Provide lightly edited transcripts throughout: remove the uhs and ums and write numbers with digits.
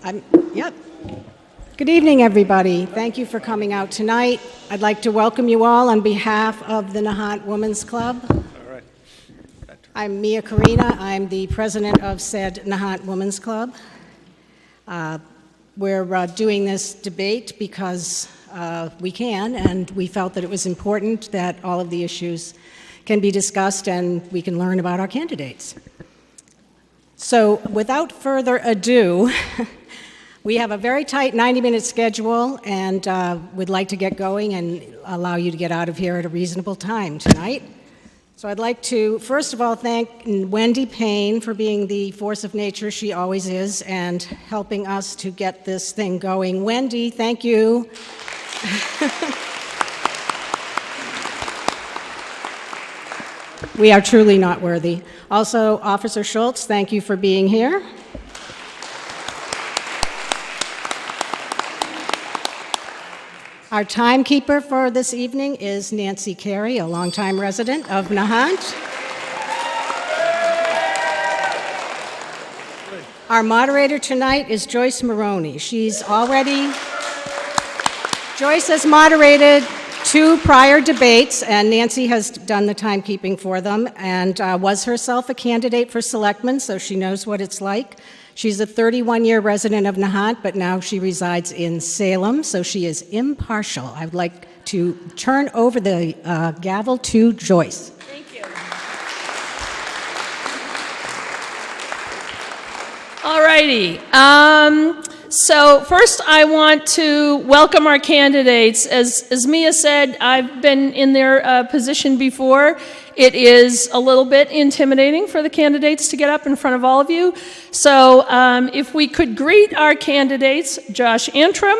Yep. Good evening, everybody. Thank you for coming out tonight. I'd like to welcome you all on behalf of the Nahant Women's Club. All right. I'm Mia Karina. I'm the president of said Nahant Women's Club. We're doing this debate because we can, and we felt that it was important that all of the issues can be discussed and we can learn about our candidates. So without further ado, we have a very tight 90-minute schedule, and we'd like to get going and allow you to get out of here at a reasonable time tonight. So I'd like to, first of all, thank Wendy Payne for being the force of nature she always is and helping us to get this thing going. Wendy, thank you. We are truly not worthy. Also, Officer Schultz, thank you for being here. Our timekeeper for this evening is Nancy Carey, a longtime resident of Nahant. Our moderator tonight is Joyce Maroney. Joyce has moderated 2 prior debates, and Nancy has done the timekeeping for them, and was herself a candidate for Selectman, so she knows what it's like. She's a 31-year resident of Nahant, but now she resides in Salem, so she is impartial. I would like to turn over the gavel to Joyce. Thank you. All righty. So first I want to welcome our candidates. As Mia said, I've been in their position before. It is a little bit intimidating for the candidates to get up in front of all of you. So if we could greet our candidates, Josh Antrim,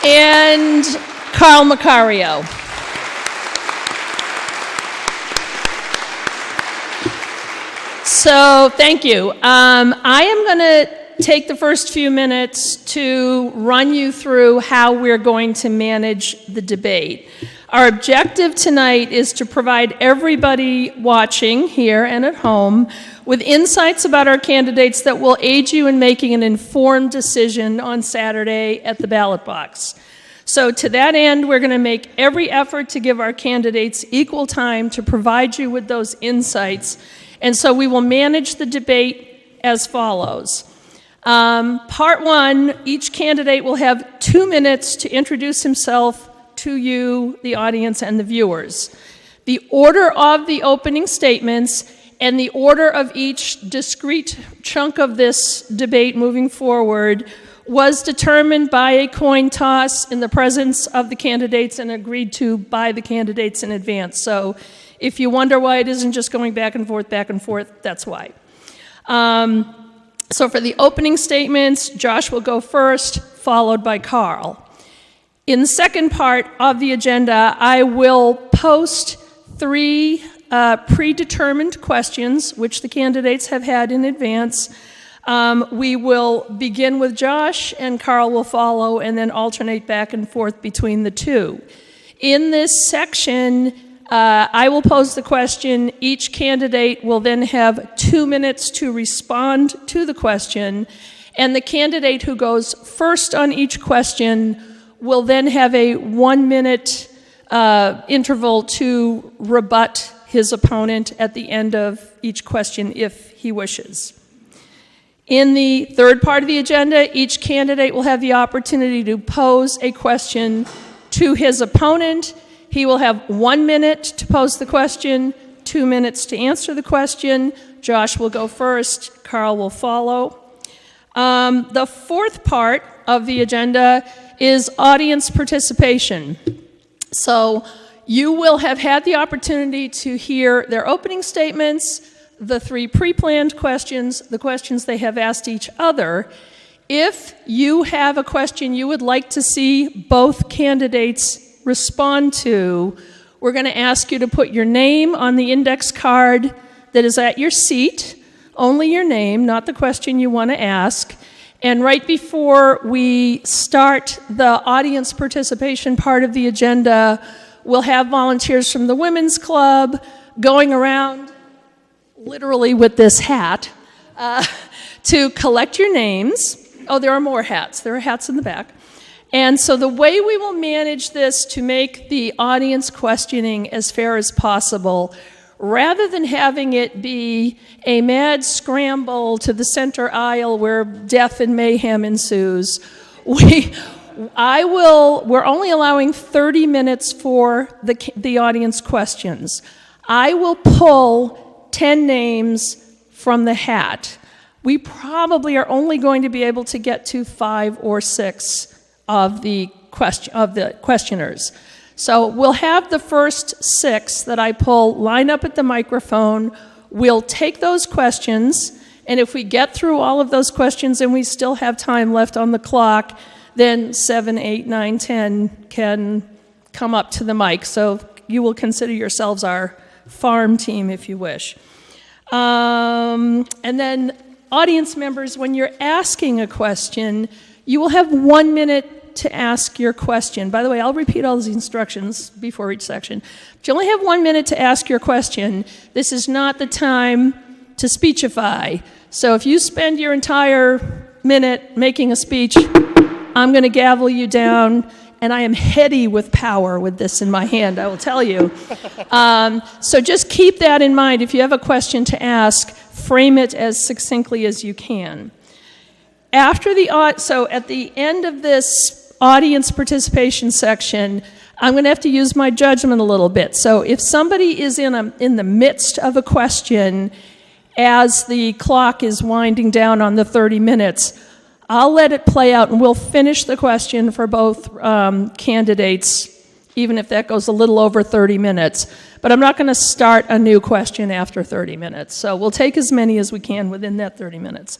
and Carl Macario. So thank you. I am going to take the first few minutes to run you through how we're going to manage the debate. Our objective tonight is to provide everybody watching here and at home with insights about our candidates that will aid you in making an informed decision on Saturday at the ballot box. So to that end, we're going to make every effort to give our candidates equal time to provide you with those insights. And so we will manage the debate as follows. Part 1, each candidate will have 2 minutes to introduce himself to you, the audience, and the viewers. The order of the opening statements and the order of each discrete chunk of this debate moving forward was determined by a coin toss in the presence of the candidates and agreed to by the candidates in advance. So if you wonder why it isn't just going back and forth, that's why. So for the opening statements, Josh will go first, followed by Carl. In the second part of the agenda, I will post 3 predetermined questions, which the candidates have had in advance. We will begin with Josh, and Carl will follow, and then alternate back and forth between the 2. In this section, I will pose the question. Each candidate will then have 2 minutes to respond to the question, and the candidate who goes first on each question will then have a 1-minute interval to rebut his opponent at the end of each question if he wishes. In the third part of the agenda, each candidate will have the opportunity to pose a question to his opponent. He will have 1 minute to pose the question, 2 minutes to answer the question. Josh will go first, Carl will follow. The fourth part of the agenda is audience participation. So you will have had the opportunity to hear their opening statements, the 3 pre-planned questions, the questions they have asked each other. If you have a question you would like to see both candidates respond to, we're going to ask you to put your name on the index card that is at your seat, only your name, not the question you want to ask. And right before we start the audience participation part of the agenda, we'll have volunteers from the Women's Club going around literally with this hat, to collect your names. Oh, there are more hats. There are hats in the back. And so the way we will manage this to make the audience questioning as fair as possible, rather than having it be a mad scramble to the center aisle where death and mayhem ensues, we're only allowing 30 minutes for the audience questions. I will pull 10 names from the hat. We probably are only going to be able to get to 5 or 6 of the questioners. So we'll have the first 6 that I pull line up at the microphone. We'll take those questions, and if we get through all of those questions and we still have time left on the clock, then 7, 8, 9, 10 can come up to the mic. So you will consider yourselves our farm team if you wish. And then audience members, when you're asking a question, you will have 1 minute to ask your question. By the way, I'll repeat all these instructions before each section. But you only have 1 minute to ask your question. This is not the time to speechify. So if you spend your entire minute making a speech, I'm going to gavel you down, and I am heady with power with this in my hand, I will tell you. So just keep that in mind. If you have a question to ask, frame it as succinctly as you can. So at the end of this audience participation section, I'm going to have to use my judgment a little bit. So if somebody is in the midst of a question as the clock is winding down on the 30 minutes, I'll let it play out and we'll finish the question for both candidates, even if that goes a little over 30 minutes. But I'm not going to start a new question after 30 minutes. So we'll take as many as we can within that 30 minutes.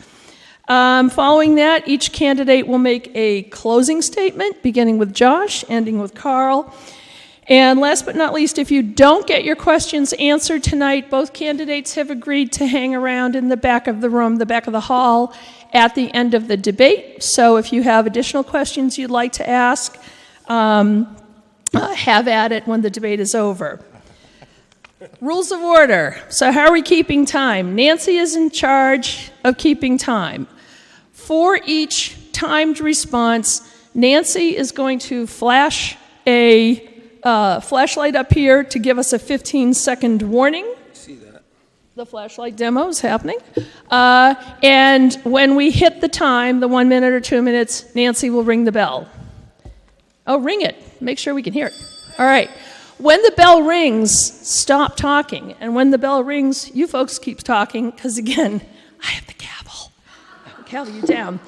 Following that, each candidate will make a closing statement, beginning with Josh, ending with Carl. And last but not least, if you don't get your questions answered tonight, both candidates have agreed to hang around in the back of the room, the back of the hall, at the end of the debate. So if you have additional questions you'd like to ask, have at it when the debate is over. Rules of order. So how are we keeping time? Nancy is in charge of keeping time. For each timed response, Nancy is going to flash a flashlight up here to give us a 15-second warning. See that? The flashlight demo is happening. And when we hit the time, the 1 minute or 2 minutes, Nancy will ring the bell. Oh, ring it. Make sure we can hear it. All right. When the bell rings, stop talking. And when the bell rings, you folks keep talking, because again, I have the gavel. I will gavel you down.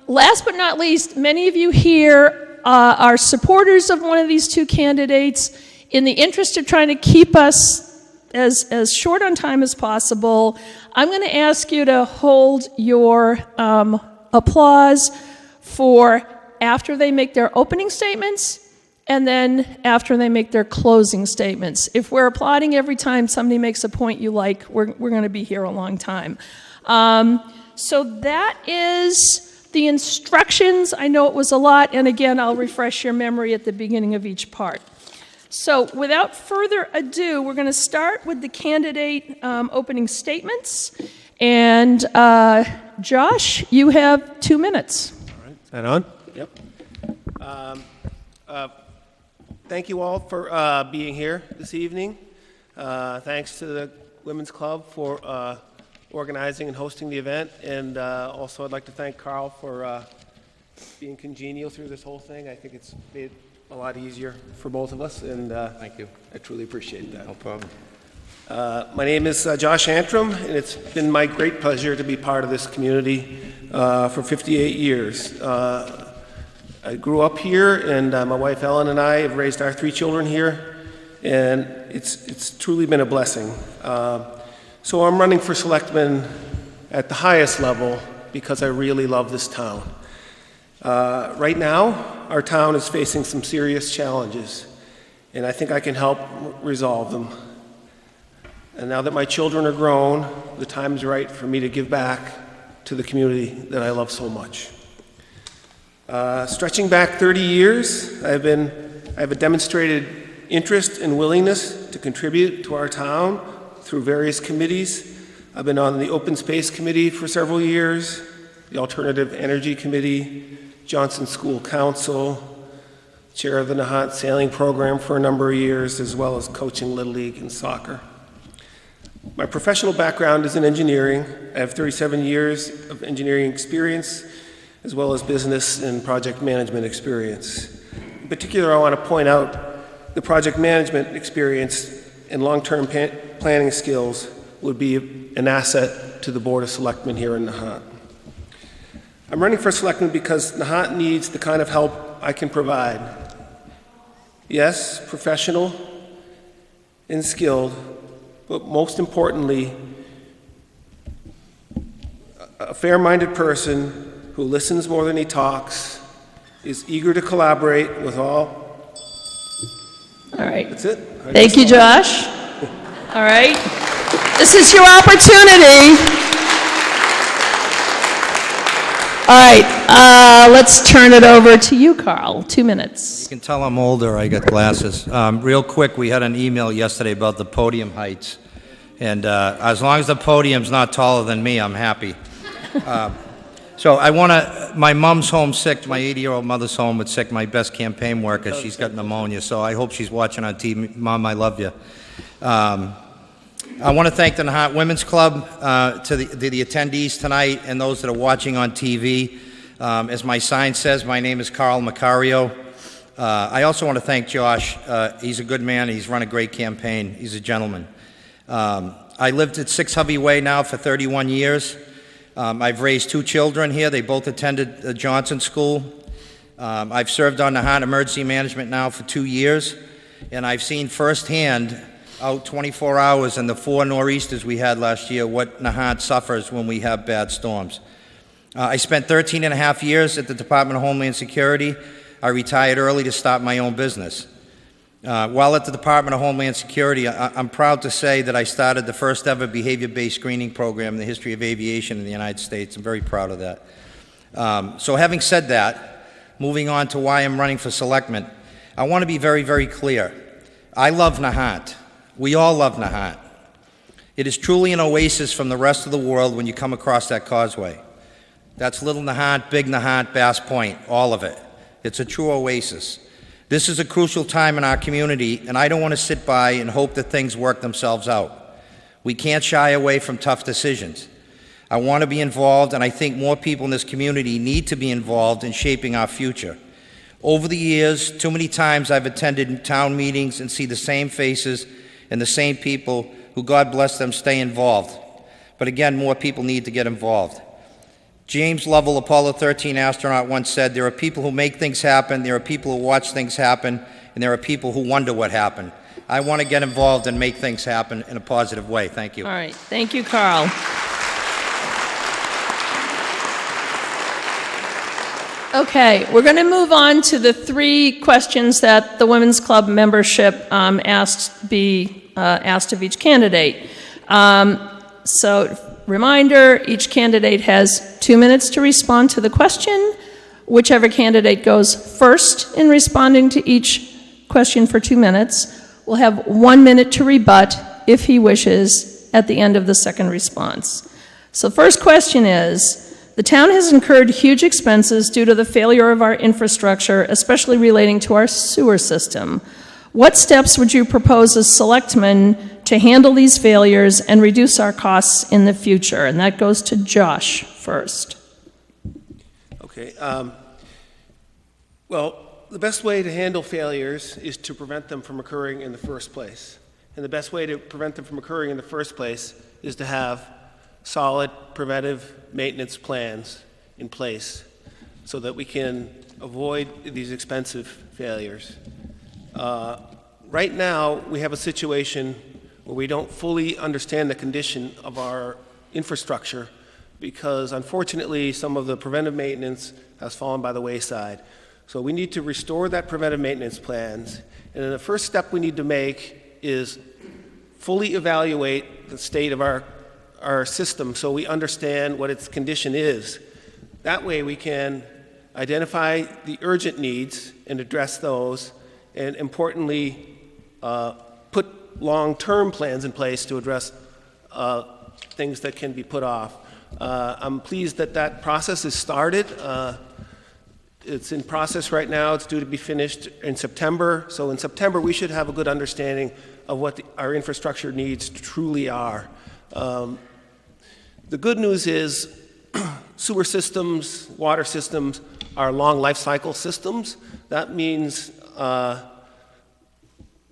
Last but not least, many of you here are supporters of one of these two candidates. In the interest of trying to keep us as short on time as possible, I'm going to ask you to hold your applause for after they make their opening statements and then after they make their closing statements. If we're applauding every time somebody makes a point you like, we're going to be here a long time. So that is the instructions. I know it was a lot, and again, I'll refresh your memory at the beginning of each part. So without further ado, we're going to start with the candidate opening statements. And Josh, you have 2 minutes. All right. Is that on? Yep. Thank you all for being here this evening. Thanks to the Women's Club for organizing and hosting the event. And also I'd like to thank Carl for being congenial through this whole thing. I think it's made it a lot easier for both of us. And thank you. I truly appreciate that. No problem. My name is Josh Antrim, and it's been my great pleasure to be part of this community for 58 years. I grew up here, and my wife Ellen and I have raised our 3 children here, and it's truly been a blessing. So I'm running for selectman at the highest level because I really love this town. Right now, our town is facing some serious challenges, and I think I can help resolve them. And now that my children are grown, the time is right for me to give back to the community that I love so much. Stretching back 30 years, I have a demonstrated interest and willingness to contribute to our town through various committees. I've been on the Open Space Committee for several years, the Alternative Energy Committee, Johnson School Council, chair of the Nahant Sailing Program for a number of years, as well as coaching Little League and soccer. My professional background is in engineering. I have 37 years of engineering experience, as well as business and project management experience. In particular, I want to point out the project management experience and long-term planning skills would be an asset to the Board of Selectmen here in Nahant. I'm running for Selectman because Nahant needs the kind of help I can provide. Yes, professional and skilled, but most importantly, a fair-minded person who listens more than he talks, is eager to collaborate with all. All right. That's it. Thank you, Josh. All right. This is your opportunity. All right. Let's turn it over to you, Carl. 2 minutes. You can tell I'm older. I got glasses. Real quick, we had an email yesterday about the podium heights. And as long as the podium's not taller than me, I'm happy. So I want to, my mom's home sick, my 80-year-old mother's home with sick, my best campaign worker, she's got pneumonia, so I hope she's watching on TV. Mom, I love you. I want to thank the Nahant Women's Club, to the attendees tonight and those that are watching on TV. As my sign says, my name is Carl Macario. I also want to thank Josh. He's a good man. He's run a great campaign. He's a gentleman. I lived at 6 Hovey Way now for 31 years. I've raised 2 children here. They both attended the Johnson School. I've served on Nahant Emergency Management now for 2 years, and I've seen firsthand out 24 hours in the 4 nor'easters we had last year what Nahant suffers when we have bad storms. I spent 13 and a half years at the Department of Homeland Security. I retired early to start my own business. While at the Department of Homeland Security, I'm proud to say that I started the first ever behavior-based screening program in the history of aviation in the United States. I'm very proud of that. So having said that, moving on to why I'm running for Selectman, I want to be very, very clear. I love Nahant. We all love Nahant. It is truly an oasis from the rest of the world when you come across that causeway. That's Little Nahant, Big Nahant, Bass Point, all of it. It's a true oasis. This is a crucial time in our community, and I don't want to sit by and hope that things work themselves out. We can't shy away from tough decisions. I want to be involved, and I think more people in this community need to be involved in shaping our future. Over the years, too many times I've attended town meetings and see the same faces and the same people who, God bless them, stay involved. But again, more people need to get involved. James Lovell, Apollo 13 astronaut, once said, there are people who make things happen, there are people who watch things happen, and there are people who wonder what happened. I want to get involved and make things happen in a positive way. Thank you. All right. Thank you, Carl. Okay, we're going to move on to the 3 questions that the Women's Club membership asked of each candidate. So, reminder, each candidate has 2 minutes to respond to the question. Whichever candidate goes first in responding to each question for 2 minutes will have 1 minute to rebut, if he wishes, at the end of the second response. So the first question is, the town has incurred huge expenses due to the failure of our infrastructure, especially relating to our sewer system. What steps would you propose as selectmen to handle these failures and reduce our costs in the future? And that goes to Josh first. Okay. Well, the best way to handle failures is to prevent them from occurring in the first place. And the best way to prevent them from occurring in the first place is to have solid preventive maintenance plans in place so that we can avoid these expensive failures. Right now, we have a situation where we don't fully understand the condition of our infrastructure because, unfortunately, some of the preventive maintenance has fallen by the wayside. So we need to restore that preventive maintenance plans. And then the first step we need to make is fully evaluate the state of our system so we understand what its condition is. That way we can identify the urgent needs and address those, and importantly, put long-term plans in place to address things that can be put off. I'm pleased that that process is started. It's in process right now. It's due to be finished in September. So in September, we should have a good understanding of what our infrastructure needs truly are. The good news is sewer systems, water systems are long life cycle systems. That means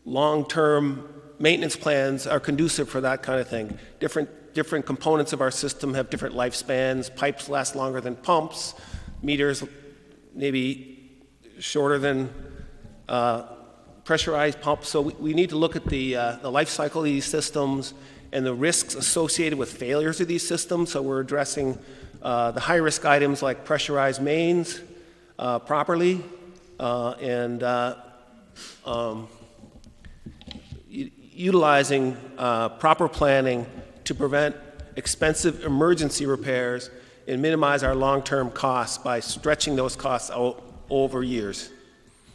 long-term maintenance plans are conducive for that kind of thing. Different components of our system have different lifespans. Pipes last longer than pumps. Meters maybe shorter than pressurized pumps. So we need to look at the life cycle of these systems and the risks associated with failures of these systems. So we're addressing the high-risk items like pressurized mains properly and utilizing proper planning to prevent expensive emergency repairs and minimize our long-term costs by stretching those costs out over years.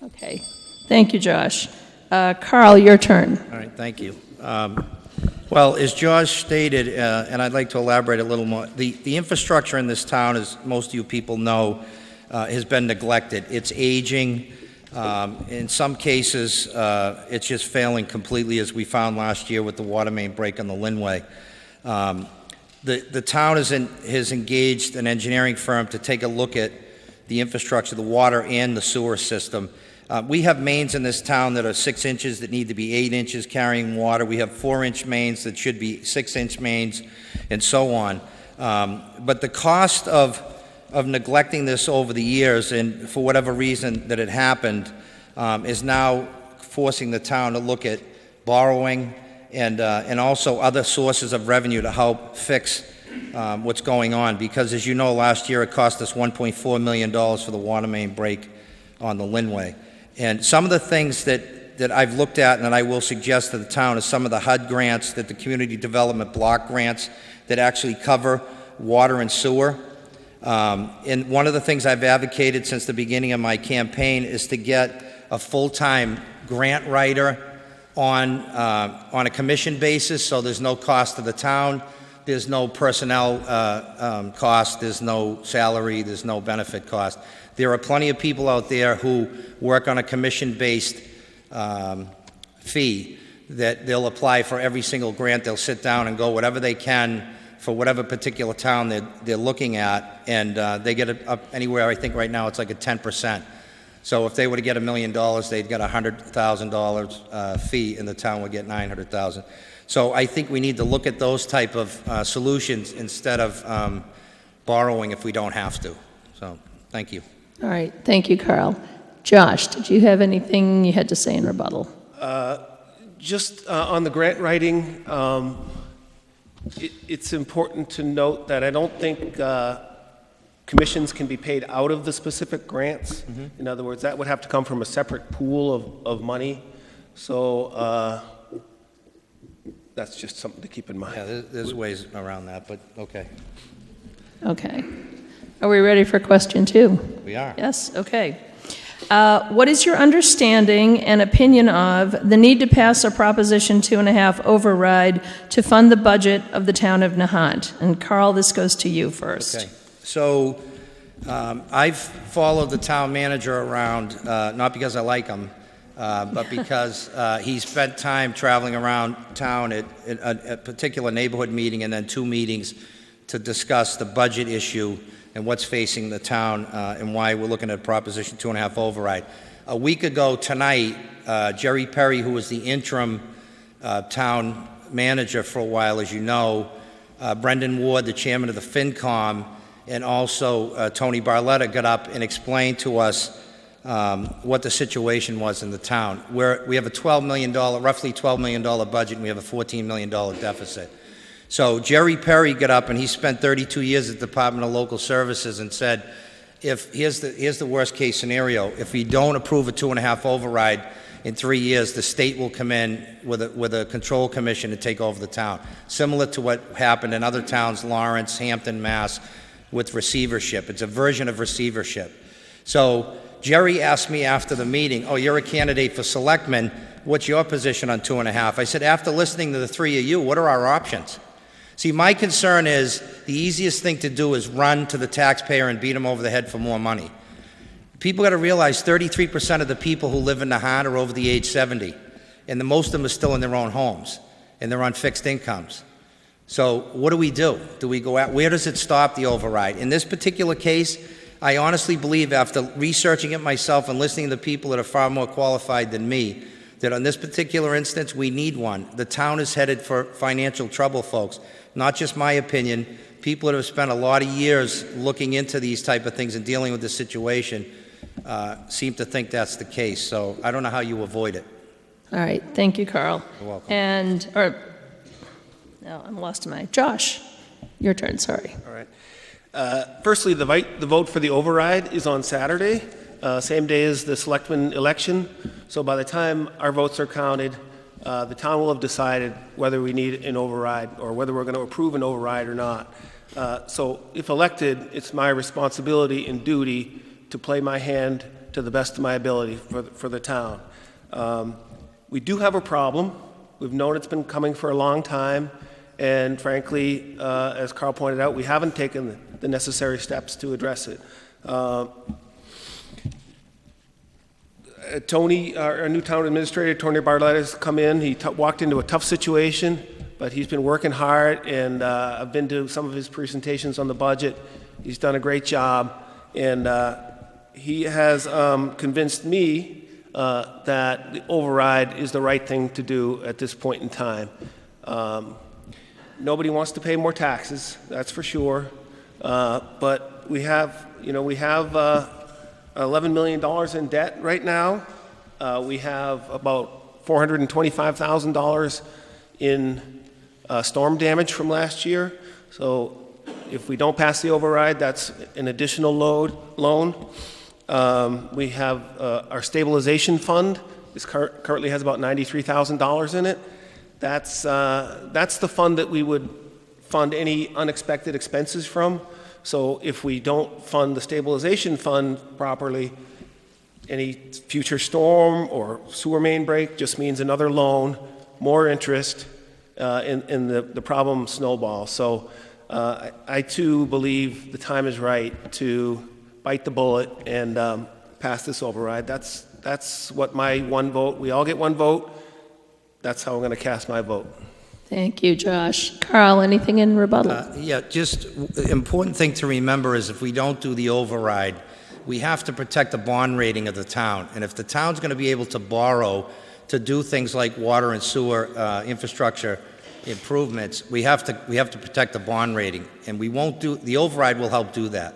Okay. Thank you, Josh. Carl, your turn. All right, thank you. Well, as Josh stated, and I'd like to elaborate a little more, the infrastructure in this town, as most of you people know, has been neglected. It's aging. In some cases, it's just failing completely, as we found last year with the water main break on the Linway. The town has engaged an engineering firm to take a look at the infrastructure, the water and the sewer system. We have mains in this town that are 6 inches that need to be 8 inches carrying water. We have 4-inch mains that should be 6-inch mains, and so on. But the cost of neglecting this over the years, and for whatever reason that it happened, is now forcing the town to look at borrowing and also other sources of revenue to help fix what's going on. Because, as you know, last year it cost us $1.4 million for the water main break on the Linway. And some of the things that I've looked at and that I will suggest to the town is some of the HUD grants, that the community development block grants that actually cover water and sewer. And one of the things I've advocated since the beginning of my campaign is to get a full-time grant writer on a commission basis, so there's no cost to the town, there's no personnel cost, there's no salary, there's no benefit cost. There are plenty of people out there who work on a commission-based fee that they'll apply for every single grant. They'll sit down and go whatever they can for whatever particular town they're looking at, and they get it up anywhere. I think right now it's like a 10%. So if they were to get $1 million, they'd get a $100,000 fee, and the town would get $900,000. So I think we need to look at those type of solutions instead of borrowing if we don't have to. So thank you. All right. Thank you, Carl. Josh, did you have anything you had to say in rebuttal? Just on the grant writing, it's important to note that I don't think commissions can be paid out of the specific grants. Mm-hmm. In other words, that would have to come from a separate pool of money. So that's just something to keep in mind. Yeah, there's ways around that, but okay. Okay. Are we ready for question 2? We are. Yes? Okay. What is your understanding and opinion of the need to pass a Proposition 2.5 override to fund the budget of the town of Nahant? And Carl, this goes to you first. Okay. So I've followed the town manager around, not because I like him, but because he spent time traveling around town at a particular neighborhood meeting and then 2 meetings to discuss the budget issue and what's facing the town and why we're looking at Proposition 2.5 override. A week ago tonight, Jerry Perry, who was the interim town manager for a while, as you know, Brendan Ward, the chairman of the FinCom, and also Tony Barletta got up and explained to us what the situation was in the town. We have a roughly $12 million budget, and we have a $14 million deficit. So Jerry Perry got up, and he spent 32 years at the Department of Local Services, and said, here's the worst case scenario. If we don't approve a 2.5 override in 3 years, the state will come in with a control commission to take over the town, similar to what happened in other towns, Lawrence, Hampton, Mass, with receivership. It's a version of receivership. So Jerry asked me after the meeting, oh, you're a candidate for selectman. What's your position on 2.5? I said, after listening to the three of you, what are our options? See, my concern is the easiest thing to do is run to the taxpayer and beat him over the head for more money. People got to realize 33% of the people who live in Nahant are over the age 70, and most of them are still in their own homes, and they're on fixed incomes. So what do? Do we go out? Where does it stop, the override? In this particular case, I honestly believe, after researching it myself and listening to people that are far more qualified than me, that on this particular instance, we need one. The town is headed for financial trouble, folks. Not just my opinion. People that have spent a lot of years looking into these type of things and dealing with the situation seem to think that's the case. So I don't know how you avoid it. All right, thank you, Carl. You're welcome. Now I'm lost in my, Josh, your turn, sorry. All right. Firstly, the vote for the override is on Saturday, same day as the selectman election. So by the time our votes are counted, the town will have decided whether we need an override or whether we're going to approve an override or not. So if elected, it's my responsibility and duty to play my hand to the best of my ability for the town. We do have a problem. We've known it's been coming for a long time. And frankly, as Carl pointed out, we haven't taken the necessary steps to address it. Tony, our new town administrator, Tony Bartlett, has come in. He walked into a tough situation, but he's been working hard, and I've been to some of his presentations on the budget. He's done a great job, and he has convinced me that the override is the right thing to do at this point in time. Nobody wants to pay more taxes, that's for sure. But we have $11 million in debt right now. We have about $425,000 in storm damage from last year. So if we don't pass the override, that's an additional loan. We have our stabilization fund. This currently has about $93,000 in it. That's the fund that we would fund any unexpected expenses from. So if we don't fund the stabilization fund properly, any future storm or sewer main break just means another loan, more interest, and the problem snowballs. So I too believe the time is right to bite the bullet and pass this override. That's what my one vote. We all get one vote. That's how I'm going to cast my vote. Thank you, Josh. Carl, anything in rebuttal? Yeah, just important thing to remember is if we don't do the override, we have to protect the bond rating of the town. And if the town's going to be able to borrow to do things like water and sewer infrastructure improvements, we have to protect the bond rating. And we won't do, the override will help do that.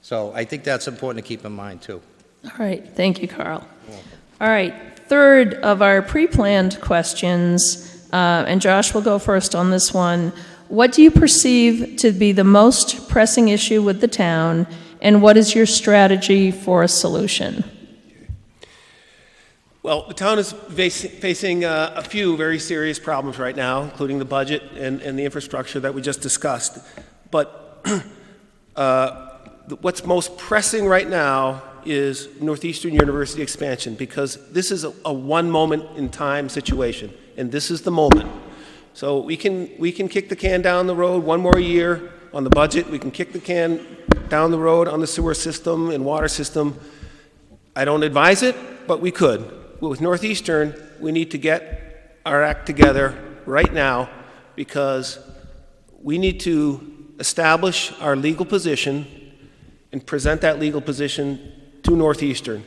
So I think that's important to keep in mind too. All right, thank you, Carl. All right, third of our pre-planned questions, and Josh will go first on this one. What do you perceive to be the most pressing issue with the town, and what is your strategy for a solution? Well, the town is facing a few very serious problems right now, including the budget and the infrastructure that we just discussed. But what's most pressing right now is Northeastern University expansion, because this is a one moment in time situation, and this is the moment. So we can kick the can down the road one more year on the budget. We can kick the can down the road on the sewer system and water system. I don't advise it, but we could. With Northeastern, we need to get our act together right now, because we need to establish our legal position and present that legal position to Northeastern.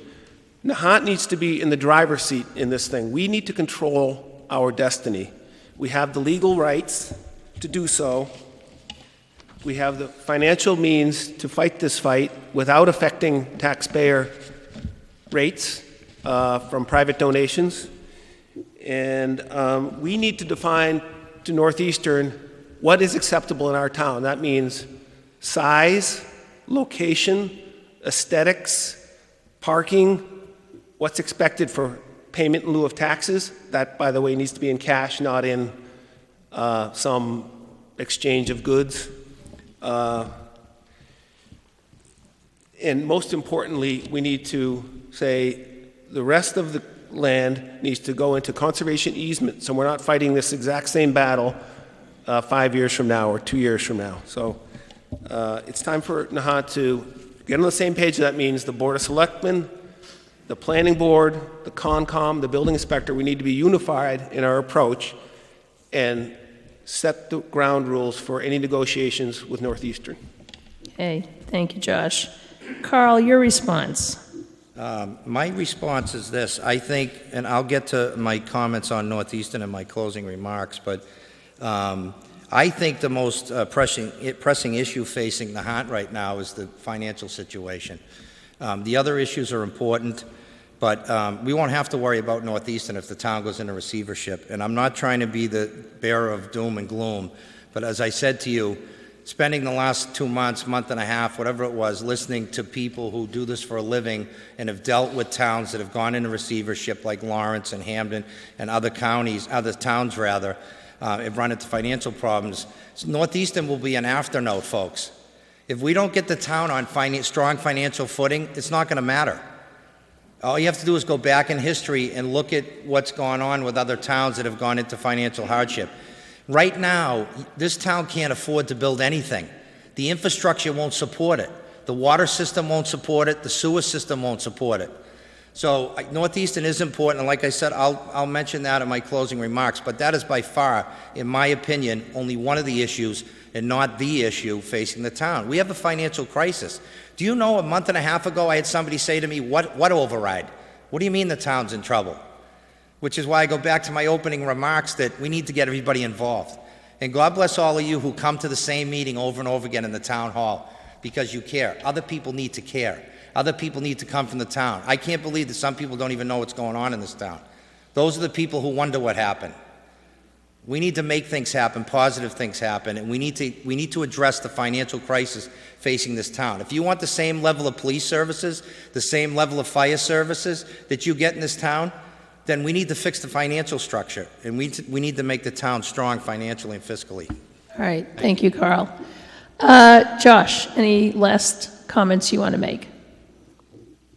Nahant needs to be in the driver's seat in this thing. We need to control our destiny. We have the legal rights to do so. We have the financial means to fight this fight without affecting taxpayer rates from private donations. And we need to define to Northeastern what is acceptable in our town. That means size, location, aesthetics, parking, what's expected for payment in lieu of taxes. That, by the way, needs to be in cash, not in some exchange of goods. And most importantly, we need to say the rest of the land needs to go into conservation easement, so we're not fighting this exact same battle 5 years from now or 2 years from now. So it's time for Nahant to get on the same page. That means the Board of Selectmen, the Planning Board, the Concom, the Building Inspector, we need to be unified in our approach and set the ground rules for any negotiations with Northeastern. Okay, thank you, Josh. Carl, your response. My response is this. I think, and I'll get to my comments on Northeastern in my closing remarks, but I think the most pressing issue facing Nahant right now is the financial situation. The other issues are important, but we won't have to worry about Northeastern if the town goes into receivership. And I'm not trying to be the bearer of doom and gloom, but as I said to you, spending the last 2 months, month and a half, whatever it was, listening to people who do this for a living and have dealt with towns that have gone into receivership like Lawrence and Hamden and other towns have run into financial problems. So Northeastern will be an afternote, folks. If we don't get the town on strong financial footing, it's not going to matter. All you have to do is go back in history and look at what's gone on with other towns that have gone into financial hardship. Right now, this town can't afford to build anything. The infrastructure won't support it. The water system won't support it. The sewer system won't support it. So Northeastern is important, and like I said, I'll mention that in my closing remarks, but that is by far, in my opinion, only one of the issues and not the issue facing the town. We have a financial crisis. Do you know a month and a half ago I had somebody say to me, what override? What do you mean the town's in trouble? Which is why I go back to my opening remarks that we need to get everybody involved. And God bless all of you who come to the same meeting over and over again in the town hall because you care. Other people need to care. Other people need to come from the town. I can't believe that some people don't even know what's going on in this town. Those are the people who wonder what happened. We need to make things happen, positive things happen, and we need to address the financial crisis facing this town. If you want the same level of police services, the same level of fire services that you get in this town, then we need to fix the financial structure, and we need to make the town strong financially and fiscally. All right, thank you, Carl. Josh, any last comments you want to make?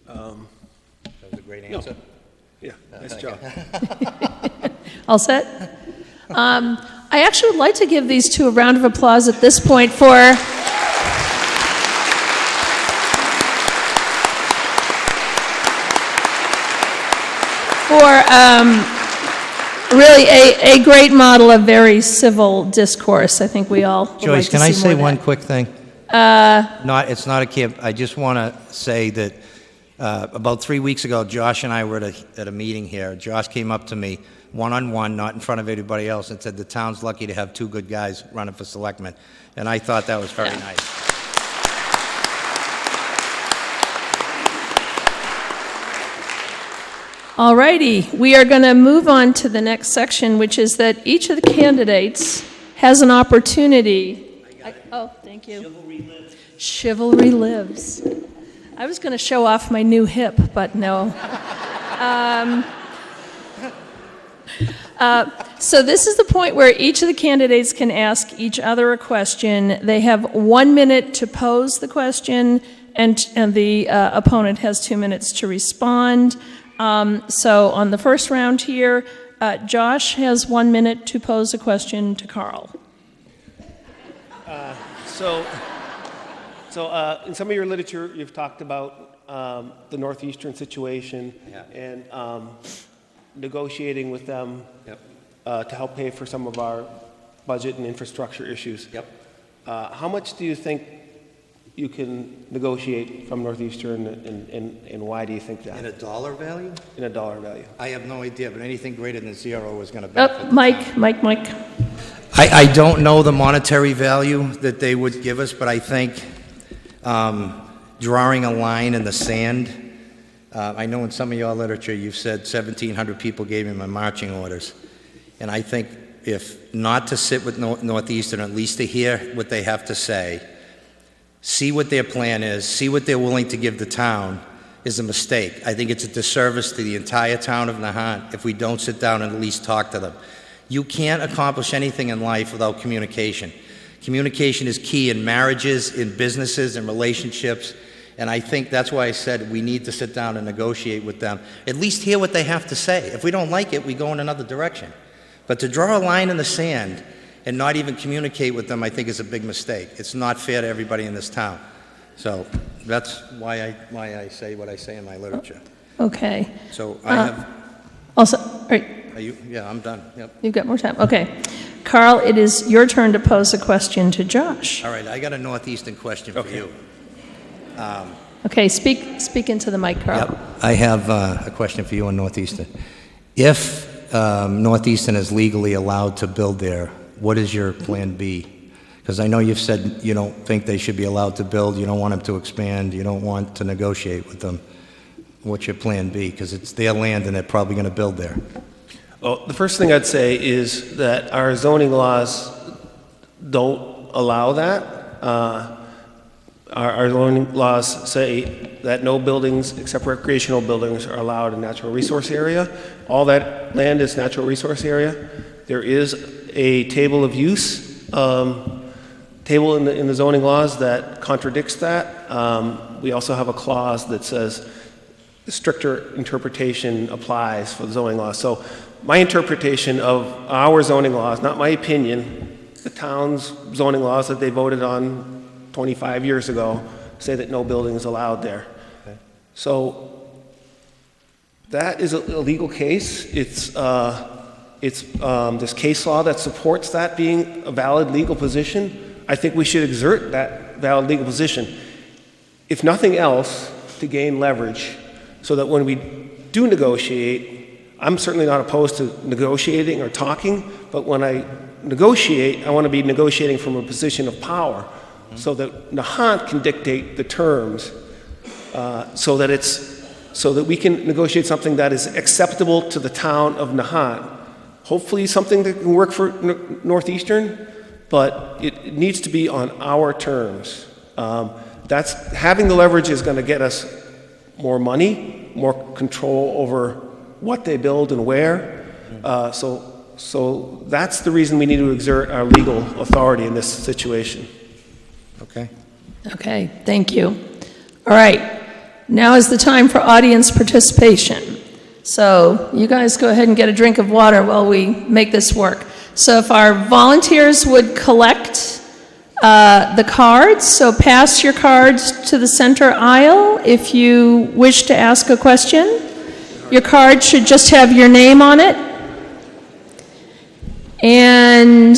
That was a great answer. No. Yeah, nice job. All set? I actually would like to give these two a round of applause at this point for really a great model of very civil discourse. I think we all would Joyce, like to can I see say more one of that. quick thing? It's not a camp. I just want to say that about 3 weeks ago, Josh and I were at a meeting here. Josh came up to me one-on-one, not in front of everybody else, and said the town's lucky to have two good guys running for selectman. And I thought that was very nice. All righty, we are going to move on to the next section, which is that each of the candidates has an opportunity. Oh, thank you. Chivalry lives. Chivalry lives. I was going to show off my new hip, but no. So this is the point where each of the candidates can ask each other a question. They have 1 minute to pose the question, and the opponent has 2 minutes to respond. So on the first round here, Josh has 1 minute to pose a question to Carl. So in some of your literature, you've talked about the Northeastern situation and negotiating with them to help pay for some of our budget and infrastructure issues. How much do you think you can negotiate from Northeastern, and why do you think that? In a dollar value? In a dollar value. I have no idea, but anything greater than zero is going to benefit. Mike. I don't know the monetary value that they would give us, but I think drawing a line in the sand, I know in some of your literature you've said 1,700 people gave me my marching orders. And I think if not to sit with Northeastern, at least to hear what they have to say, see what their plan is, see what they're willing to give the town, is a mistake. I think it's a disservice to the entire town of Nahant if we don't sit down and at least talk to them. You can't accomplish anything in life without communication. Communication is key in marriages, in businesses, in relationships, And I think that's why I said we need to sit down and negotiate with them, at least hear what they have to say. If we don't like it, we go in another direction. But to draw a line in the sand and not even communicate with them, I think is a big mistake. It's not fair to everybody in this town. So that's why I say what I say in my literature. Okay. So I have... Also, all right, Are you? Yeah, I'm done. Yep. you've got more time. Okay. Carl, it is your turn to pose a question to Josh. All right, I got a Northeastern question for you. Okay, speak into the mic, Carl. Yep. I have a question for you on Northeastern. If Northeastern is legally allowed to build there, what is your plan B? Because I know you've said you don't think they should be allowed to build, you don't want them to expand, you don't want to negotiate with them. What's your plan B? Because it's their land and they're probably going to build there. Well, the first thing I'd say is that our zoning laws don't allow that. Our zoning laws say that no buildings except recreational buildings are allowed in natural resource area. All that land is natural resource area. There is a table of use, table in the zoning laws that contradicts that. We also have a clause that says stricter interpretation applies for the zoning laws. So my interpretation of our zoning laws, not my opinion, the town's zoning laws that they voted on 25 years ago say that no building is allowed there. Okay. So that is a legal case. It's this case law that supports that being a valid legal position. I think we should exert that valid legal position, if nothing else, to gain leverage, so that when we do negotiate, I'm certainly not opposed to negotiating or talking, but when I negotiate, I want to be negotiating from a position of power, so that Nahant can dictate the terms, so that we can negotiate something that is acceptable to the town of Nahant. Hopefully something that can work for Northeastern, but it needs to be on our terms. Having the leverage is going to get us more money, more control over what they build and where. So that's the reason we need to exert our legal authority in this situation. Okay. Okay, thank you. All right, now is the time for audience participation. So you guys go ahead and get a drink of water while we make this work. So if our volunteers would collect the cards, so pass your cards to the center aisle if you wish to ask a question. Your card should just have your name on it. And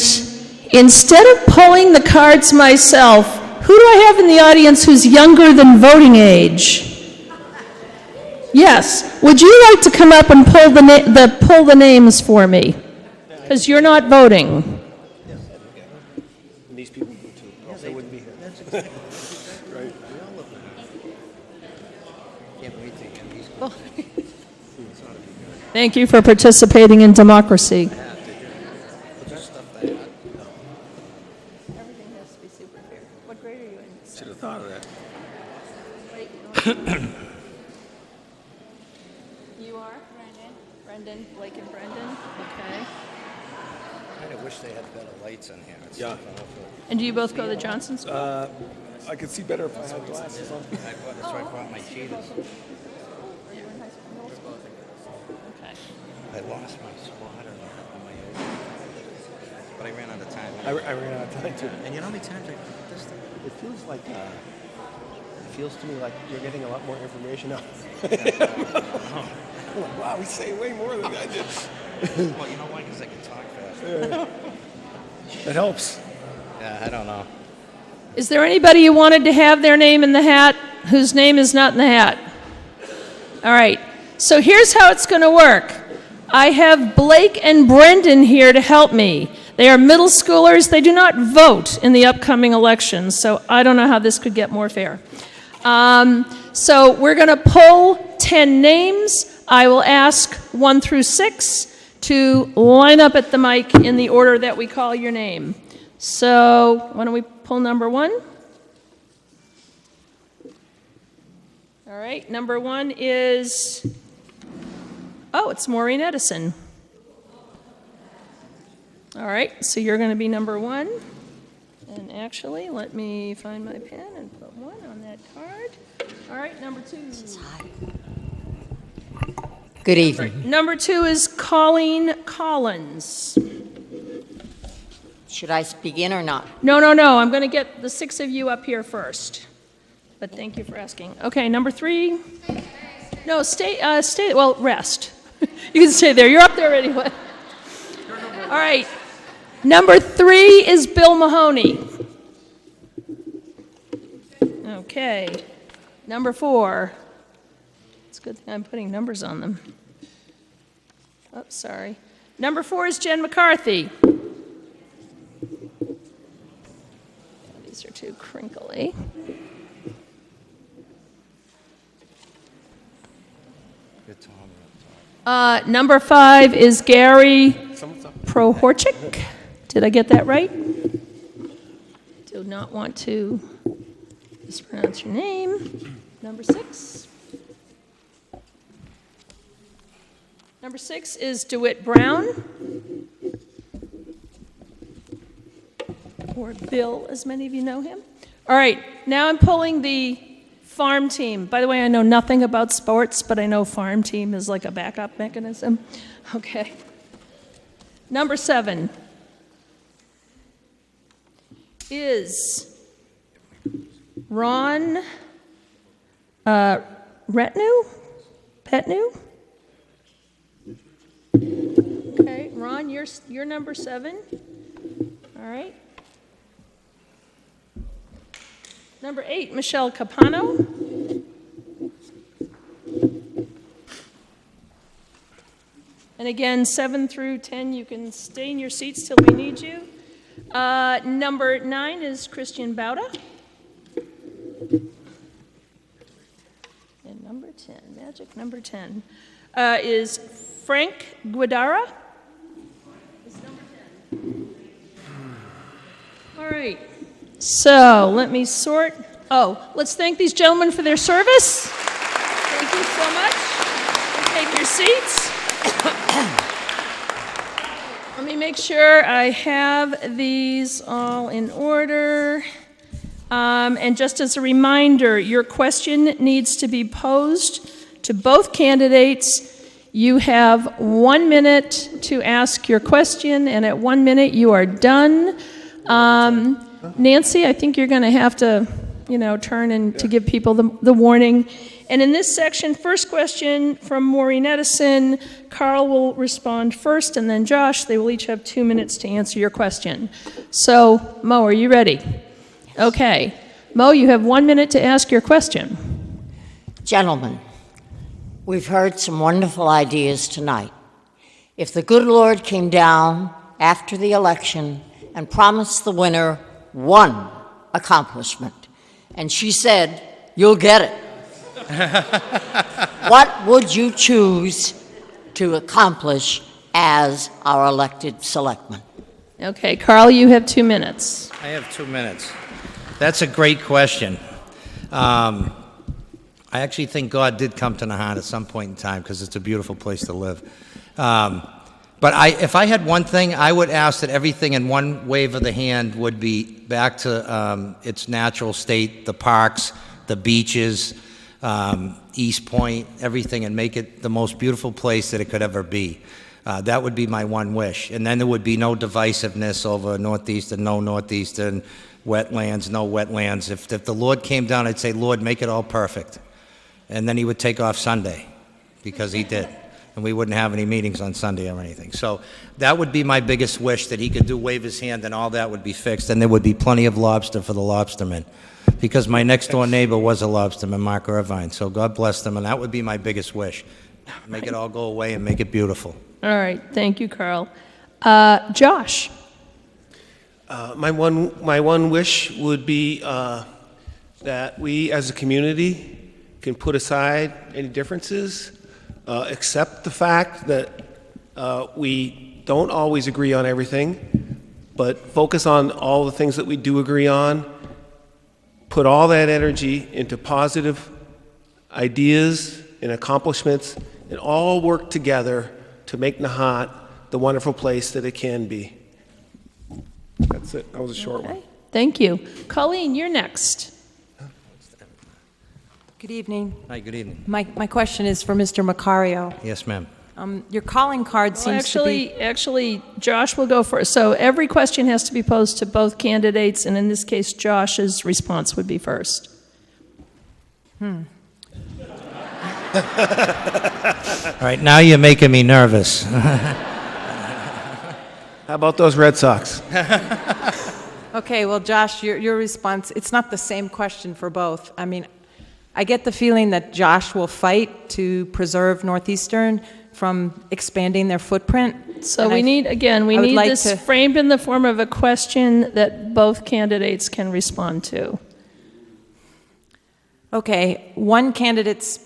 instead of pulling the cards myself, who do I have in the audience who's younger than voting age? Yes. Would you like to come up and pull the names for me? Because you're not voting. These people do too, or else they wouldn't be here. Right. Thank you for participating in democracy. Should have thought of that. You are? Brendan, Blake and Brendan? Okay. I kind of wish they had better lights in here. Yeah. And do you both go to the Johnson School? I could see better if I had glasses on. That's why I brought my cheaters. Okay. I lost my squatter on my own. But I ran out of time. I ran out of time too. And you know how many times I put this thing? It feels like to me like you're getting a lot more information out. I'm like, wow, we say way more than I did. Well, you know why? Because I can talk fast. That helps. Yeah, I don't know. Is there anybody who wanted to have their name in the hat whose name is not in the hat? All right. So here's how it's going to work. I have Blake and Brendan here to help me. They are middle schoolers. They do not vote in the upcoming elections, so I don't know how this could get more fair. So we're going to pull 10 names. I will ask 1 through 6 to line up at the mic in the order that we call your name. So why don't we pull number 1? All right, number 1 is, it's Maureen Edison. All right, so you're going to be number 1. And actually, let me find my pen and put 1 on that card. All right, number 2. Good evening. Number 2 is Colleen Collins. Should I begin or not? No. I'm going to get the 6 of you up here first. But thank you for asking. Okay, number 3. No, stay. Well, rest. You can stay there. You're up there anyway. All right. Number 3 is Bill Mahoney. Okay. Number 4. It's a good thing I'm putting numbers on them. Oh, sorry. Number 4 is Jen McCarthy. These are too crinkly. Number 5 is Gary Prohorchik. Did I get that right? Do not want to mispronounce your name. Number 6. Number 6 is DeWitt Brown. Or Bill, as many of you know him. All right, now I'm pulling the farm team. By the way, I know nothing about sports, but I know farm team is like a backup mechanism. Okay. Number 7 is Ron Petnu? Okay, Ron, you're number 7. All right. Number 8, Michelle Capano. And again, 7 through 10, you can stay in your seats till we need you. Number 9 is Christian Bauda. And number 10, magic number 10, is Frank Guidara. Is number 10. All right. So let me sort. Oh, let's thank these gentlemen for their service. Thank you so much. Take your seats. Let me make sure I have these all in order. And just as a reminder, your question needs to be posed to both candidates. You have 1 minute to ask your question, and at 1 minute you are done. Nancy, I think you're going to have to, turn and to give people the warning. And in this section, first question from Maureen Edison. Carl will respond first, and then Josh. They will each have 2 minutes to answer your question. So, Mo, are you ready? Okay. Mo, you have 1 minute to ask your question. Gentlemen, we've heard some wonderful ideas tonight. If the good Lord came down after the election and promised the winner one accomplishment, and she said, "You'll get it," what would you choose to accomplish as our elected selectman? Okay, Carl, you have 2 minutes. I have 2 minutes. That's a great question. I actually think God did come to Nahant at some point in time because it's a beautiful place to live. But if I had one thing, I would ask that everything in one wave of the hand would be back to its natural state, the parks, the beaches, East Point, everything, and make it the most beautiful place that it could ever be. That would be my one wish. And then there would be no divisiveness over Northeastern, no Northeastern, wetlands, no wetlands. If the Lord came down, I'd say, Lord, make it all perfect. And then he would take off Sunday, because he did. And we wouldn't have any meetings on Sunday or anything. So that would be my biggest wish, that he could wave his hand and all that would be fixed. And there would be plenty of lobster for the lobstermen. Because my next door neighbor was a lobsterman, Mark Irvine. So God bless them. And that would be my biggest wish. Make it all go away and make it beautiful. All right. Thank you, Carl. Josh. My one wish would be that we as a community can put aside any differences, accept the fact that we don't always agree on everything, but focus on all the things that we do agree on, put all that energy into positive ideas and accomplishments, and all work together to make Nahant the wonderful place that it can be. That's it. That was a short one. Thank you. Colleen, you're next. Good evening. Hi, good evening. My question is for Mr. Macario. Yes, ma'am. Your calling card seems to be... Actually, Josh will go first. So every question has to be posed to both candidates, and in this case, Josh's response would be first. All right, now you're making me nervous. How about those Red Sox? Okay, well, Josh, your response, it's not the same question for both. I mean, I get the feeling that Josh will fight to preserve Northeastern from expanding their footprint. So And we I- need I would this like to- framed in the form of a question that both candidates can respond to. Okay, one candidate's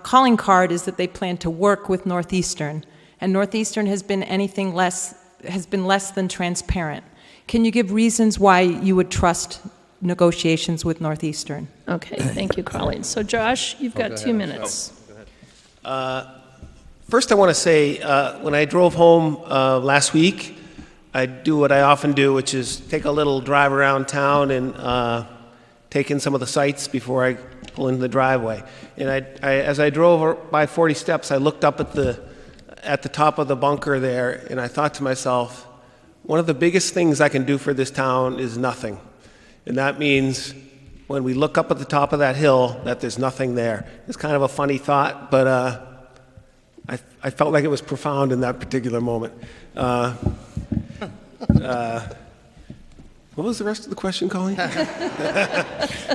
calling card is that they plan to work with Northeastern, and Northeastern has been less than transparent. Can you give reasons why you would trust negotiations with Northeastern? Okay, thank you, Colleen. So Josh, you've got 2 minutes. First, I want to say, when I drove home last week, I do what I often do, which is take a little drive around town and take in some of the sights before I pull into the driveway. And as I drove by 40 steps, I looked up at the top of the bunker there, and I thought to myself, one of the biggest things I can do for this town is nothing. And that means when we look up at the top of that hill, that there's nothing there. It's kind of a funny thought, but I felt like it was profound in that particular moment. What was the rest of the question, Colleen?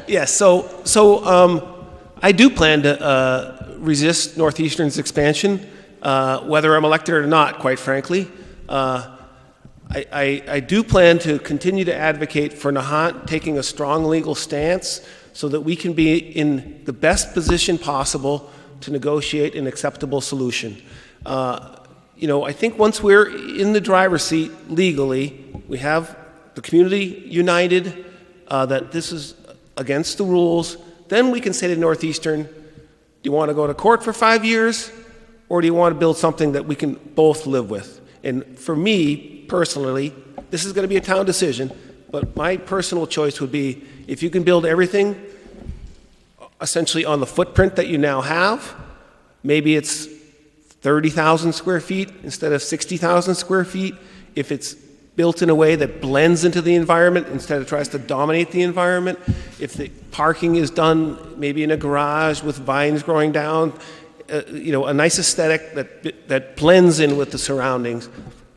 Yes, so I do plan to resist Northeastern's expansion, whether I'm elected or not, quite frankly. I do plan to continue to advocate for Nahant taking a strong legal stance so that we can be in the best position possible to negotiate an acceptable solution. I think once we're in the driver's seat legally, we have the community united that this is against the rules, then we can say to Northeastern, do you want to go to court for 5 years, or do you want to build something that we can both live with? And for me, personally, this is going to be a town decision, but my personal choice would be if you can build everything essentially on the footprint that you now have, maybe it's 30,000 square feet instead of 60,000 square feet. If it's built in a way that blends into the environment instead of tries to dominate the environment, if the parking is done maybe in a garage with vines growing down, a nice aesthetic that blends in with the surroundings,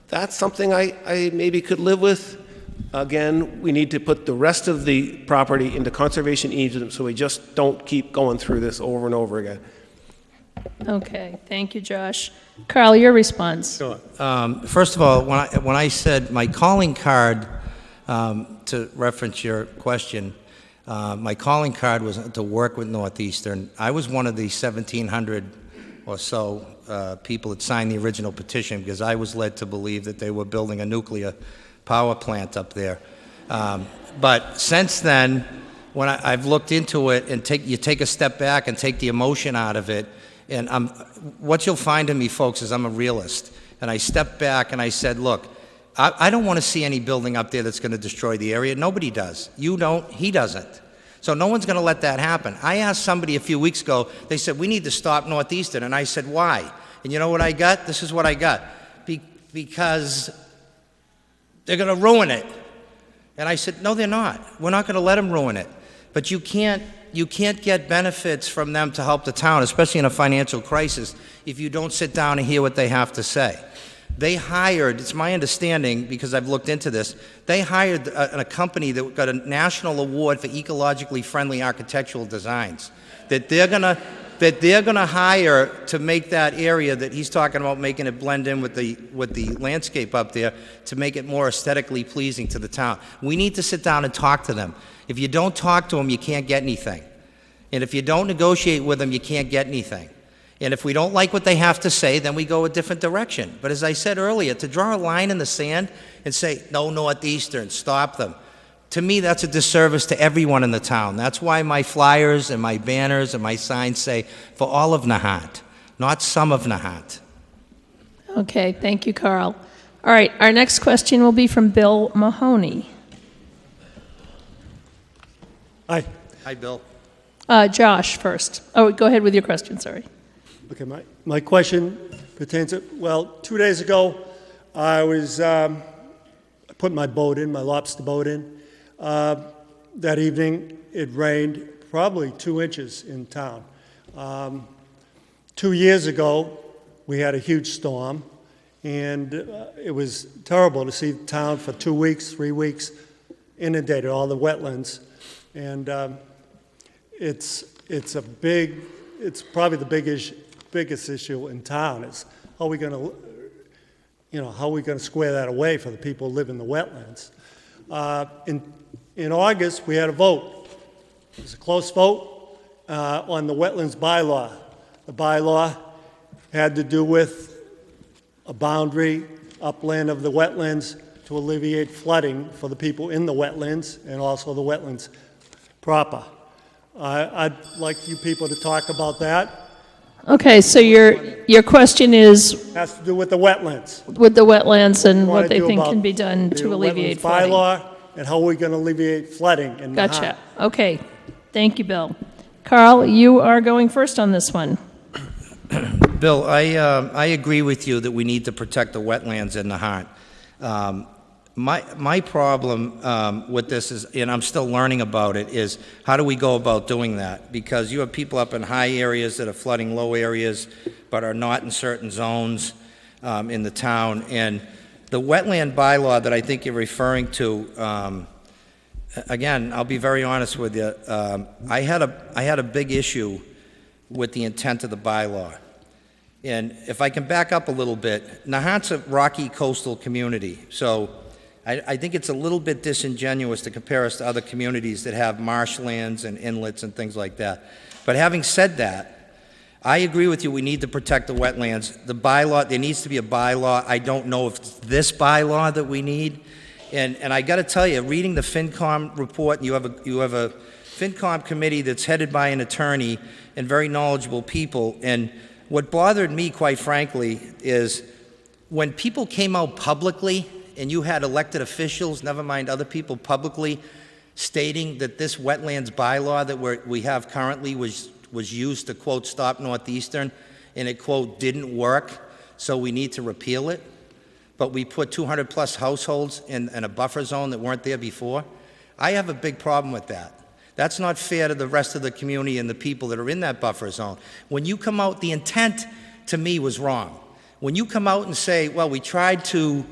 that's something I maybe could live with. Again, we need to put the rest of the property into conservation easement so we just don't keep going through this over and over again. Okay, thank you, Josh. Carl, your response. Sure. First of all, when I said my calling card, to reference your question, my calling card was to work with Northeastern. I was one of the 1,700 or so people that signed the original petition because I was led to believe that they were building a nuclear power plant up there. But since then, when I've looked into it and you take a step back and take the emotion out of it, and what you'll find in me, folks, is I'm a realist. And I stepped back and I said, look, I don't want to see any building up there that's going to destroy the area. Nobody does. You don't. He doesn't. So no one's going to let that happen. I asked somebody a few weeks ago, they said, we need to stop Northeastern. And I said, why? And you know what I got? This is what I got. Because they're going to ruin it. And I said, no, they're not. We're not going to let them ruin it. But you can't get benefits from them to help the town, especially in a financial crisis, if you don't sit down and hear what they have to say. They hired, it's my understanding, because I've looked into this, they hired a company that got a national award for ecologically friendly architectural designs that they're gonna hire to make that area that he's talking about, making it blend in with the landscape up there, to make it more aesthetically pleasing to the town. We need to sit down and talk to them. If you don't talk to them, you can't get anything. And if you don't negotiate with them, you can't get anything. And if we don't like what they have to say, then we go a different direction. But as I said earlier, to draw a line in the sand and say, no, Northeastern, stop them, to me, that's a disservice to everyone in the town. That's why my flyers and my banners and my signs say, for all of Nahant, not some of Nahant. Okay, thank you, Carl. All right, our next question will be from Bill Mahoney. Hi. Hi, Bill. Josh first. Oh, go ahead with your question, sorry. Okay, my question pertains to, well, 2 days ago, I was putting my boat in, my lobster boat in. That evening, it rained probably 2 inches in town. 2 years ago, we had a huge storm, and it was terrible to see the town for 2 weeks, 3 weeks, inundated, all the wetlands. And it's probably the biggest issue in town is how are we going to square that away for the people who live in the wetlands? In August, we had a vote. It was a close vote on the wetlands bylaw. The bylaw had to do with a boundary upland of the wetlands to alleviate flooding for the people in the wetlands and also the wetlands proper. I'd like you people to talk about that. Okay, so your question is Has to do with the wetlands. with the wetlands and Wanna what they do think about can be done the to alleviate wetlands flooding. bylaw and how we're going to alleviate flooding in Nahant. Gotcha. Okay, thank you, Bill. Carl, you are going first on this one. Bill, I agree with you that we need to protect the wetlands in Nahant. My problem with this is, and I'm still learning about it, is how do we go about doing that? Because you have people up in high areas that are flooding low areas, but are not in certain zones in the town. And the wetland bylaw that I think you're referring to, again, I'll be very honest with you. I had a big issue with the intent of the bylaw. And if I can back up a little bit, Nahant's a rocky coastal community, so I think it's a little bit disingenuous to compare us to other communities that have marshlands and inlets and things like that. But having said that, I agree with you, we need to protect the wetlands. The bylaw, there needs to be a bylaw. I don't know if it's this bylaw that we need. And I got to tell you, reading the FinCom report, you have a FinCom committee that's headed by an attorney and very knowledgeable people. And what bothered me, quite frankly, is when people came out publicly and you had elected officials, never mind other people, publicly stating that this wetlands bylaw that we have currently was used to, quote, stop Northeastern, and it, quote, didn't work, so we need to repeal it. But we put 200-plus households in a buffer zone that weren't there before. I have a big problem with that. That's not fair to the rest of the community and the people that are in that buffer zone. When you come out, the intent to me was wrong. When you come out and say, well, we tried to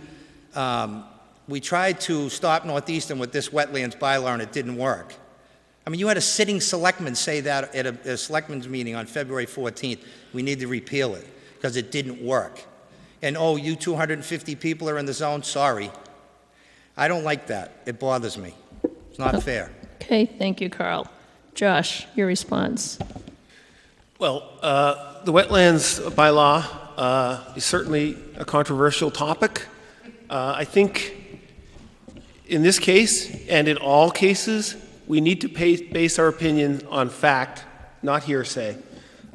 stop Northeastern with this wetlands bylaw and it didn't work. I mean, you had a sitting selectman say that at a selectman's meeting on February 14th. We need to repeal it because it didn't work. And, oh, you 250 people are in the zone? Sorry. I don't like that. It bothers me. It's not fair. Okay, thank you, Carl. Josh, your response. Well, the wetlands bylaw is certainly a controversial topic. I think in this case, and in all cases, we need to base our opinion on fact, not hearsay.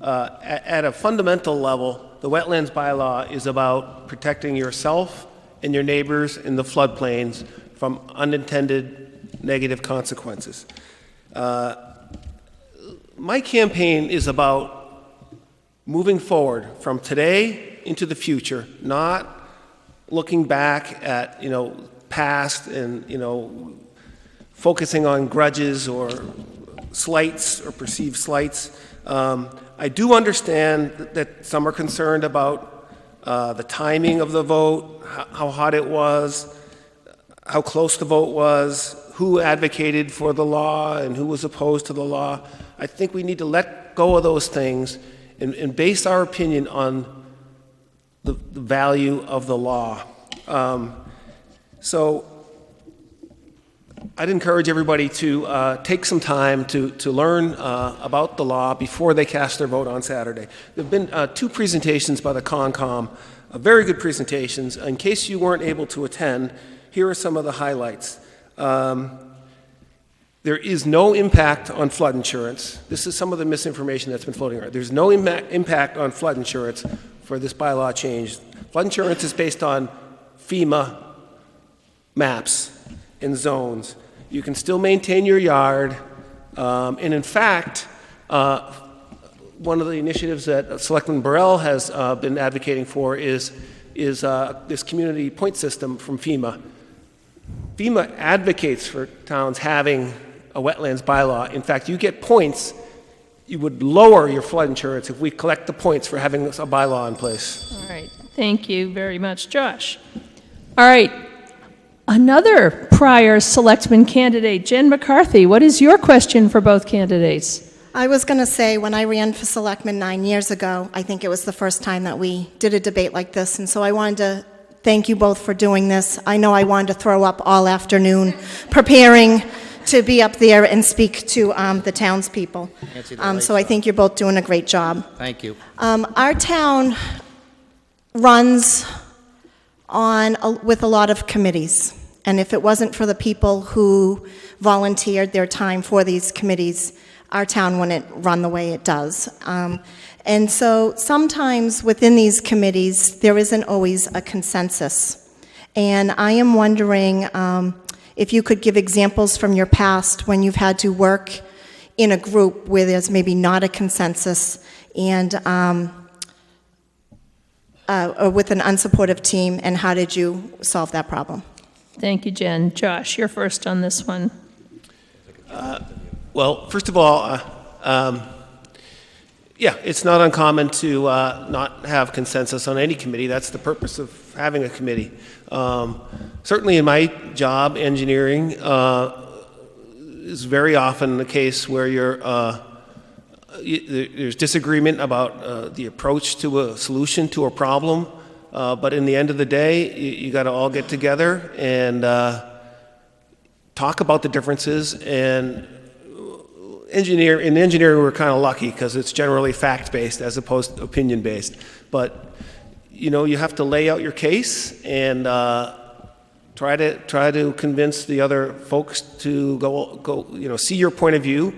At a fundamental level, the wetlands bylaw is about protecting yourself and your neighbors in the floodplains from unintended negative consequences. My campaign is about moving forward from today into the future, not looking back at, past and, focusing on grudges or slights or perceived slights. I do understand that some are concerned about the timing of the vote, how hot it was, how close the vote was, who advocated for the law and who was opposed to the law. I think we need to let go of those things and base our opinion on the value of the law. So I'd encourage everybody to take some time to learn about the law before they cast their vote on Saturday. There have been 2 presentations by the Concom, very good presentations. In case you weren't able to attend, here are some of the highlights. There is no impact on flood insurance. This is some of the misinformation that's been floating around. There's no impact on flood insurance for this bylaw change. Flood insurance is based on FEMA maps and zones. You can still maintain your yard, and in fact, One of the initiatives that Selectman Burrell has been advocating for is this community point system from FEMA. FEMA advocates for towns having a wetlands bylaw. In fact, you get points. You would lower your flood insurance if we collect the points for having a bylaw in place. All right. Thank you very much, Josh. All right. Another prior selectman candidate, Jen McCarthy. What is your question for both candidates? I was going to say, when I ran for selectman 9 years ago, I think it was the first time that we did a debate like this, and so I wanted to thank you both for doing this. I know I wanted to throw up all afternoon preparing to be up there and speak to the townspeople. So I think you're both doing a great job. Thank you. Our town runs with a lot of committees, and if it wasn't for the people who volunteered their time for these committees, our town wouldn't run the way it does. And so sometimes within these committees, there isn't always a consensus. And I am wondering if you could give examples from your past when you've had to work in a group where there's maybe not a consensus and or with an unsupportive team, and how did you solve that problem? Thank you, Jen. Josh, you're first on this one. Well, first of all, yeah, it's not uncommon to not have consensus on any committee. That's the purpose of having a committee. Certainly in my job, engineering is very often the case where there's disagreement about the approach to a solution to a problem, but in the end of the day, you got to all get together and talk about the differences. And in engineering, we're kind of lucky because it's generally fact-based as opposed to opinion-based. But you have to lay out your case and try to convince the other folks to go see your point of view.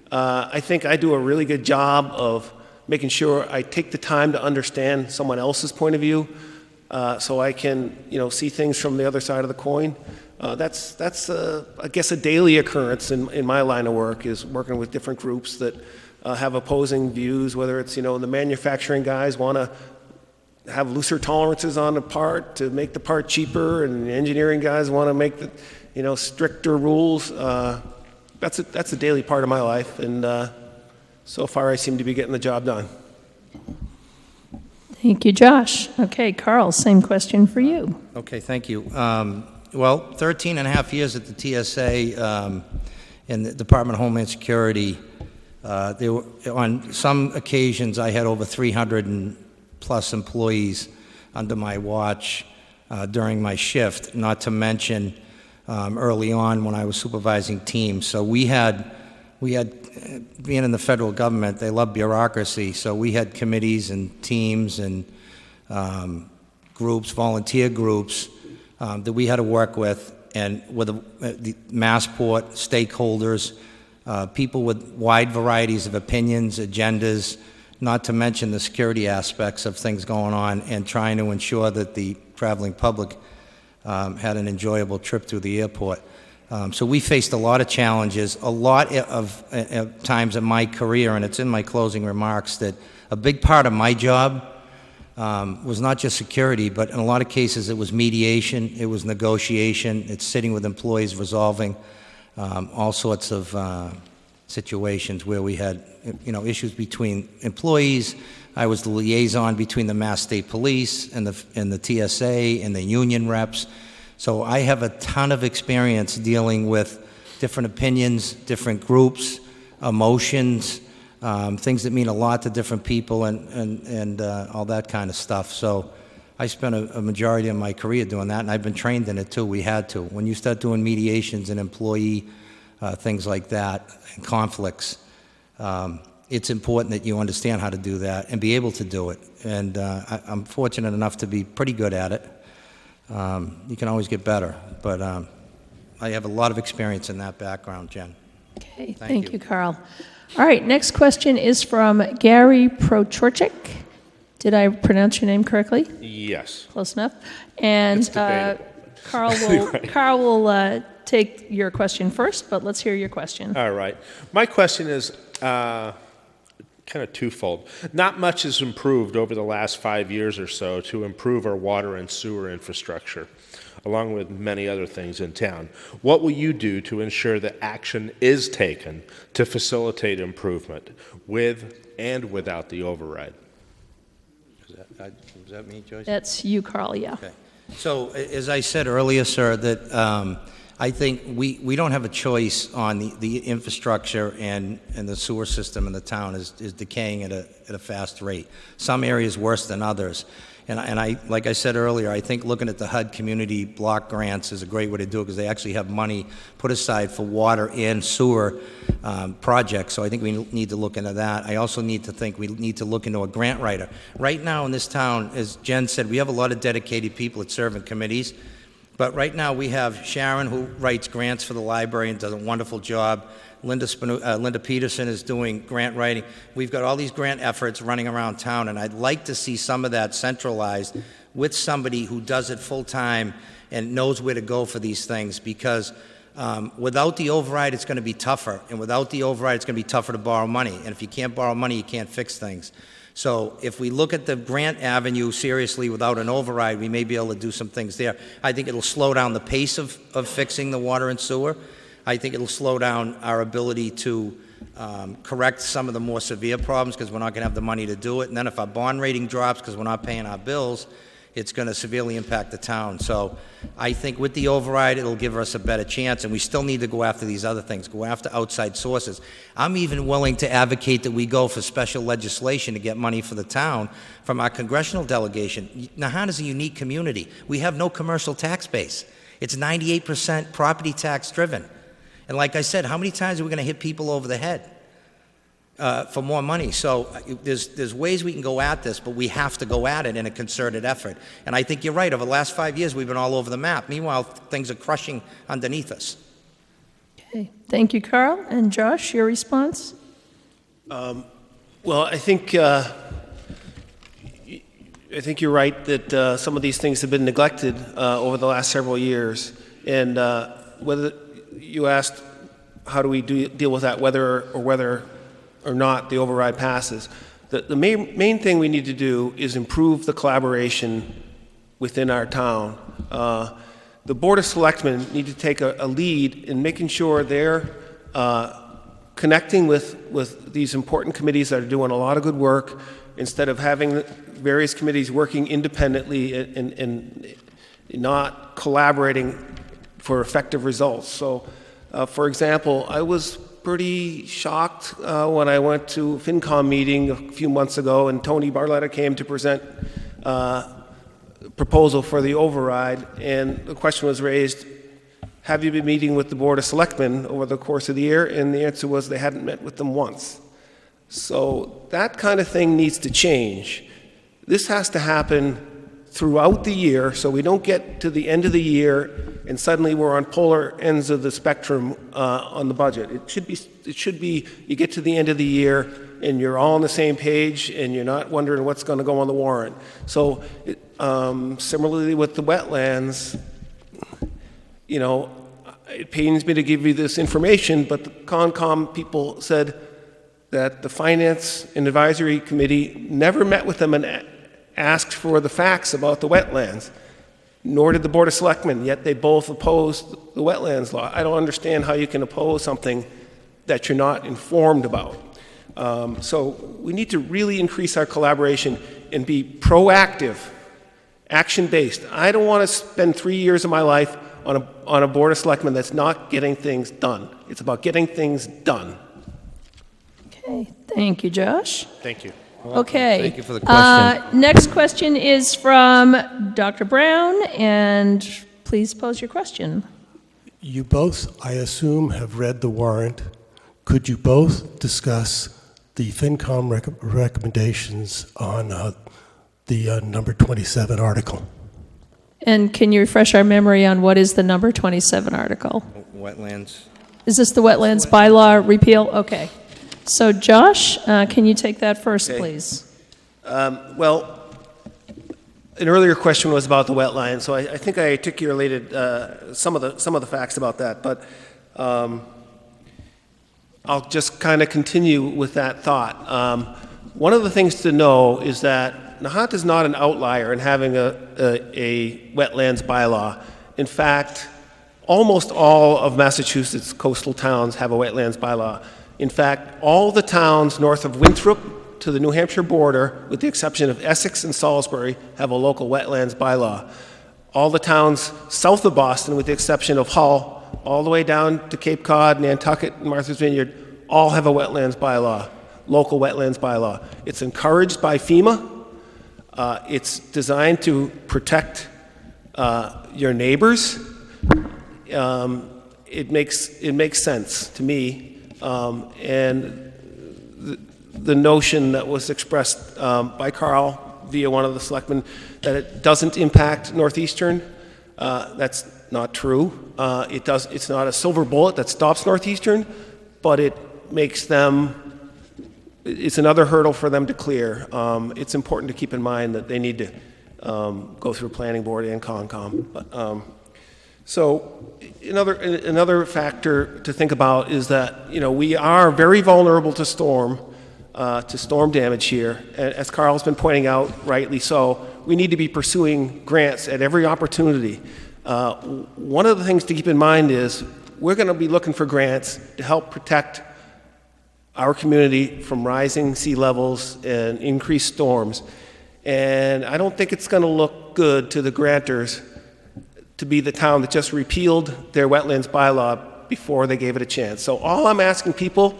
I think I do a really good job of making sure I take the time to understand someone else's point of view, so I can see things from the other side of the coin. That's I guess a daily occurrence in my line of work, is working with different groups that have opposing views, whether it's the manufacturing guys want to have looser tolerances on the part to make the part cheaper, and the engineering guys want to make the stricter rules. That's a daily part of my life, and so far I seem to be getting the job done. Thank you, Josh. Okay, Carl, same question for you. Okay, thank you. Well, 13 and a half years at the TSA in the Department of Homeland Security. On some occasions, I had over 300 plus employees under my watch during my shift, not to mention early on when I was supervising teams. So we had being in the federal government, they love bureaucracy, so we had committees and teams and groups, volunteer groups, that we had to work with, and with the Massport stakeholders, people with wide varieties of opinions, agendas, not to mention the security aspects of things going on, and trying to ensure that the traveling public had an enjoyable trip through the airport. So we faced a lot of challenges, a lot of times in my career, and it's in my closing remarks, that a big part of my job was not just security, but in a lot of cases it was mediation, it was negotiation, it's sitting with employees resolving all sorts of situations where we had issues between employees. I was the liaison between the Mass State Police and the TSA and the union reps. So I have a ton of experience dealing with different opinions, different groups, emotions, things that mean a lot to different people, and all that kind of stuff. So I spent a majority of my career doing that, and I've been trained in it too. We had to. When you start doing mediations and employee things like that, and conflicts, it's important that you understand how to do that and be able to do it. And I'm fortunate enough to be pretty good at it. You can always get better, but I have a lot of experience in that background, Jen. Okay, thank you, Carl. All right, next question is from Gary Prochorchik. Did I pronounce your name correctly? Yes. Close enough. And It's debatable. Carl will take your question first, but let's hear your question. All right. My question is, kind of twofold. Not much has improved over the last 5 years or so to improve our water and sewer infrastructure, along with many other things in town. What will you do to ensure that action is taken to facilitate improvement with and without the override? Was that me, Joyce? That's you, Carl, yeah. Okay. So, as I said earlier, sir, that I think we don't have a choice on the infrastructure and the sewer system in the town is decaying at a fast rate. Some areas worse than others. And I, like I said earlier, I think looking at the HUD community block grants is a great way to do it because they actually have money put aside for water and sewer projects. So I think we need to look into that. I also need to look into a grant writer. Right now in this town, as Jen said, we have a lot of dedicated people that serve in committees. But right now we have Sharon, who writes grants for the library and does a wonderful job. Linda Peterson is doing grant writing. We've got all these grant efforts running around town, and I'd like to see some of that centralized with somebody who does it full-time and knows where to go for these things, because without the override, it's going to be tougher, and without the override, it's going to be tougher to borrow money, and if you can't borrow money, you can't fix things. So if we look at the grant avenue seriously without an override, we may be able to do some things there. I think it'll slow down the pace of fixing the water and sewer. I think it'll slow down our ability to correct some of the more severe problems because we're not going to have the money to do it. And then if our bond rating drops because we're not paying our bills, it's going to severely impact the town. So I think with the override, it'll give us a better chance, and we still need to go after these other things, go after outside sources. I'm even willing to advocate that we go for special legislation to get money for the town from our congressional delegation. Nahant is a unique community. We have no commercial tax base. It's 98% property tax driven. And like I said, how many times are we going to hit people over the head for more money? So there's ways we can go at this, but we have to go at it in a concerted effort. And I think you're right. Over the last 5 years, we've been all over the map. Meanwhile, things are crushing underneath us. Okay. Thank you, Carl. And Josh, your response? Well, I think you're right that some of these things have been neglected over the last several years. And whether you asked how do we deal with that, whether or not the override passes. The main thing we need to do is improve the collaboration within our town. The Board of Selectmen need to take a lead in making sure they're connecting with these important committees that are doing a lot of good work instead of having various committees working independently and not collaborating for effective results. So, for example, I was pretty shocked when I went to a FinCom meeting a few months ago and Tony Barletta came to present a proposal for the override, and the question was raised, have you been meeting with the Board of Selectmen over the course of the year? And the answer was they hadn't met with them once. So that kind of thing needs to change. This has to happen throughout the year, so we don't get to the end of the year and suddenly we're on polar ends of the spectrum on the budget. It should be you get to the end of the year and you're all on the same page and you're not wondering what's going to go on the warrant. So similarly with the wetlands, you know, it pains me to give you this information, but the Concom people said that the Finance and Advisory Committee never met with them and asked for the facts about the wetlands, nor did the Board of Selectmen, yet they both opposed the wetlands law. I don't understand how you can oppose something that you're not informed about. So we need to really increase our collaboration and be proactive, action-based. I don't want to spend 3 years of my life on a Board of Selectmen that's not getting things done. It's about getting things done. Okay, thank you, Josh. Thank you. Okay. Thank you for the question. Next question is from Dr. Brown, and please pose your question. You both, I assume, have read the warrant. Could you both discuss the FinCom recommendations on the number 27 article? And can you refresh our memory on what is the number 27 article? Wetlands. Is this the wetlands bylaw repeal? Okay. So Josh, can you take that first, Okay. please? Well, an earlier question was about the wetlands, so I think I articulated some of the facts about that. But I'll just kind of continue with that thought. One of the things to know is that Nahant is not an outlier in having a wetlands bylaw. In fact, almost all of Massachusetts coastal towns have a wetlands bylaw. In fact, all the towns north of Winthrop to the New Hampshire border, with the exception of Essex and Salisbury, have a local wetlands bylaw. All the towns south of Boston, with the exception of Hull, all the way down to Cape Cod, Nantucket, and Martha's Vineyard, all have a wetlands bylaw, local wetlands bylaw. It's encouraged by FEMA. It's designed to protect your neighbors. It makes sense to me, and the notion that was expressed by Carl via one of the selectmen that it doesn't impact Northeastern, that's not true. It's not a silver bullet that stops Northeastern, but it makes them, it's another hurdle for them to clear. It's important to keep in mind that they need to go through Planning Board and Concom. But, so another factor to think about is that, we are very vulnerable to storm damage here. And as Carl's been pointing out, rightly so, we need to be pursuing grants at every opportunity. One of the things to keep in mind is we're going to be looking for grants to help protect our community from rising sea levels and increased storms. And I don't think it's going to look good to the grantors to be the town that just repealed their wetlands bylaw before they gave it a chance. So all I'm asking people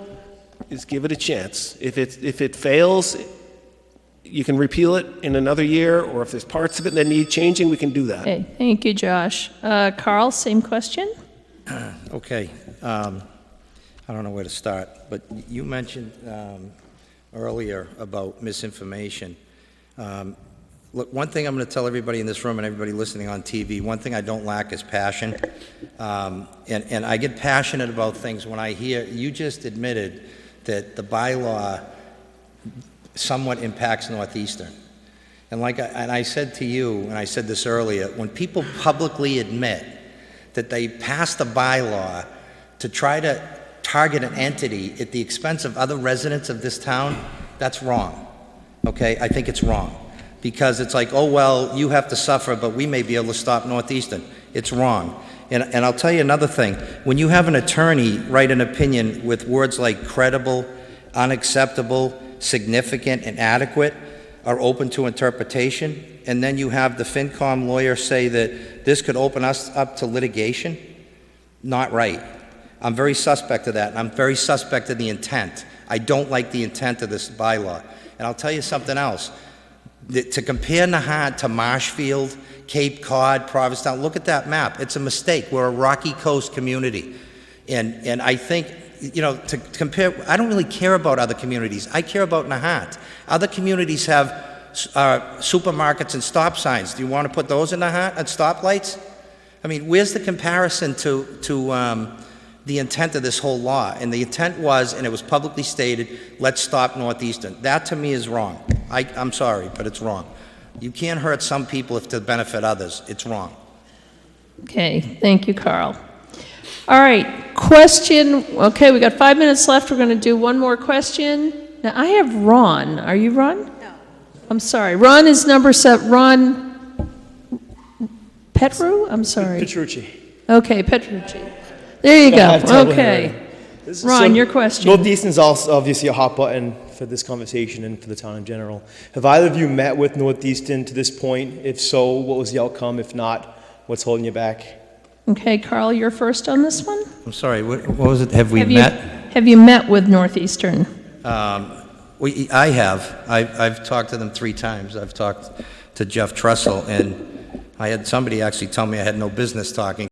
is give it a chance. If it fails, you can repeal it in another year, or if there's parts of it that need changing, we can do that. Okay, thank you, Josh. Carl, same question? Okay. I don't know where to start, but you mentioned earlier about misinformation. Look, one thing I'm going to tell everybody in this room and everybody listening on TV, one thing I don't lack is passion. And I get passionate about things when I hear, you just admitted that the bylaw somewhat impacts Northeastern. And I said to you, and I said this earlier, when people publicly admit that they passed a bylaw to try to target an entity at the expense of other residents of this town, that's wrong. Okay? I think it's wrong. Because it's like, oh, well, you have to suffer, but we may be able to stop Northeastern. It's wrong. And I'll tell you another thing. When you have an attorney write an opinion with words like credible, unacceptable, significant, and adequate are open to interpretation, and then you have the FinCom lawyer say that this could open us up to litigation, not right. I'm very suspect of that, and I'm very suspect of the intent. I don't like the intent of this bylaw. And I'll tell you something else. To compare Nahant to Marshfield, Cape Cod, Provincetown, look at that map. It's a mistake. We're a Rocky Coast community. And I think, to compare, I don't really care about other communities. I care about Nahant. Other communities have supermarkets and stop signs. Do you want to put those in Nahant and stoplights? I mean, where's the comparison to the intent of this whole law? And the intent was, and it was publicly stated, let's stop Northeastern. That to me is wrong. I'm sorry, but it's wrong. You can't hurt some people if to benefit others. It's wrong. Okay, thank you, Carl. All right, question. Okay, we got 5 minutes left. We're going to do one more question. Now, I have Ron. Are you Ron? No. I'm sorry. Ron is number 7. Ron Petru? I'm sorry. Petrucci. Okay, Petrucci. There you go. Okay. Ron, your question. Northeastern is also obviously a hot button for this conversation and for the town in general. Have either of you met with Northeastern to this point? If so, what was the outcome? If not, what's holding you back? Okay, Carl, you're first on this one. I'm sorry, what was it? Have we met? Have you met with Northeastern? I have. I've talked to them 3 times. I've talked to Jeff Trussell, and I had somebody actually tell me I had no business talking.